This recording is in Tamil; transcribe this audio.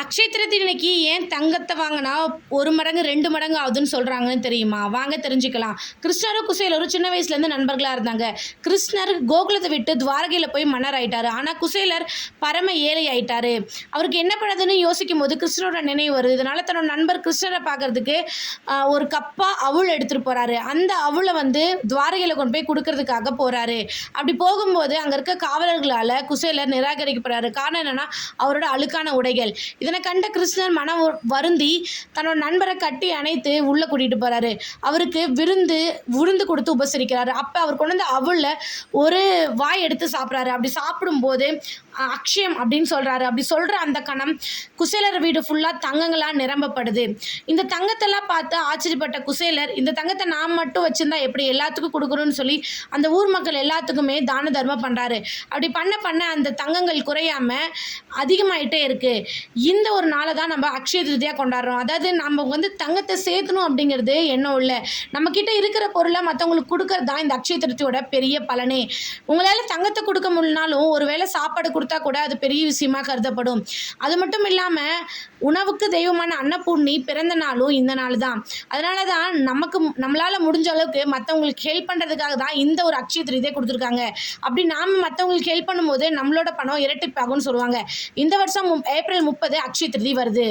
அக்ஷய திருதி இன்னைக்கு ஏன் தங்கத்தை வாங்கினா 1 மடங்கு 2 மடங்கு ஆகுதுன்னு சொல்கிறாங்கன்னு தெரியுமா? வாங்க தெரிஞ்சுக்கலாம். கிருஷ்ணரும் குசேலரும் சின்ன வயசுலேருந்து நண்பர்களாக இருந்தாங்க. கிருஷ்ணர் கோகுலத்தை விட்டு துவாரகையில் போய் மன்னர் ஆயிட்டாரு. ஆனால் குசேலர் பரம ஏழை ஆயிட்டாரு. அவருக்கு என்ன பண்ணுறதுன்னு யோசிக்கும் போது கிருஷ்ணரோட நினைவு வருது. இதனால் தன்னோட நண்பர் கிருஷ்ணரை பார்க்கறதுக்கு ஒரு கப்பா அவுள் எடுத்துகிட்டு போகிறாரு. அந்த அவுளை துவாரகையில் கொண்டு போய் கொடுக்கறதுக்காக போகிறாரு. அப்படி போகும்போது அங்கே இருக்க காவலர்களால் குசேலர் நிராகரிக்கப்படுறாரு. காரணம் என்னென்னா அவரோட அழுக்கான உடைகள். இதனை கண்ட கிருஷ்ணர் மனம் வருந்தி தன்னோட நண்பரை கட்டி அணைத்து உள்ளே கூட்டிகிட்டு போகிறாரு. அவருக்கு விருந்து கொடுத்து உபசரிக்கிறாரு. அப்போ அவர் கொண்டு வந்து அவுளில் ஒரு வாய் எடுத்து சாப்பிட்றாரு. அப்படி சாப்பிடும்போது அக்ஷயம் அப்படின்னு சொல்கிறாரு. அப்படி சொல்கிற அந்த கணம் குசேலர் வீடு ஃபுல்லாக தங்கங்களாக நிரம்பப்படுது. இந்த தங்கத்தெல்லாம் பார்த்து ஆச்சரியப்பட்ட குசேலர், இந்த தங்கத்தை நான் மட்டும் வச்சுருந்தா எப்படி, எல்லாத்துக்கும் கொடுக்கணும்னு சொல்லி அந்த ஊர் மக்கள் எல்லாத்துக்குமே தான தர்மம் பண்ணுறாரு. அப்படி பண்ண அந்த தங்கங்கள் குறையாமல் அதிகமாகிட்டே இருக்குது. இந்த ஒரு நாளை தான் நம்ம அக்ஷய திருதியாக கொண்டாடுறோம். அதாவது நம்ம தங்கத்தை சேர்த்தணும் அப்படிங்கிறது எண்ணம் இல்லை. நம்மக்கிட்ட இருக்கிற பொருளை மற்றவங்களுக்கு கொடுக்கறது தான் இந்த அக்ஷய திருதியோட பெரிய பலனே. உங்களால் தங்கத்தை கொடுக்க முடியலனாலும் ஒரு வேளை சாப்பாடு கொடுத்தா கூட அது பெரிய விஷயமா கருதப்படும். அது மட்டும் இல்லாமல் உணவுக்கு தெய்வமான அன்னபூர்ணி பிறந்த நாளும் இந்த நாள் தான். அதனால தான் நம்மளால் முடிஞ்ச அளவுக்கு மற்றவங்களுக்கு ஹெல்ப் பண்ணுறதுக்காக தான் இந்த ஒரு அக்ஷய திருதியை கொடுத்துருக்காங்க. அப்படி நாம் மற்றவங்களுக்கு ஹெல்ப் பண்ணும்போது நம்மளோட பணம் இரட்டிப்பாகும்னு சொல்லுவாங்க. இந்த வருஷம் ஏப்ரல் 30 அக்ஷய திருதி வருது.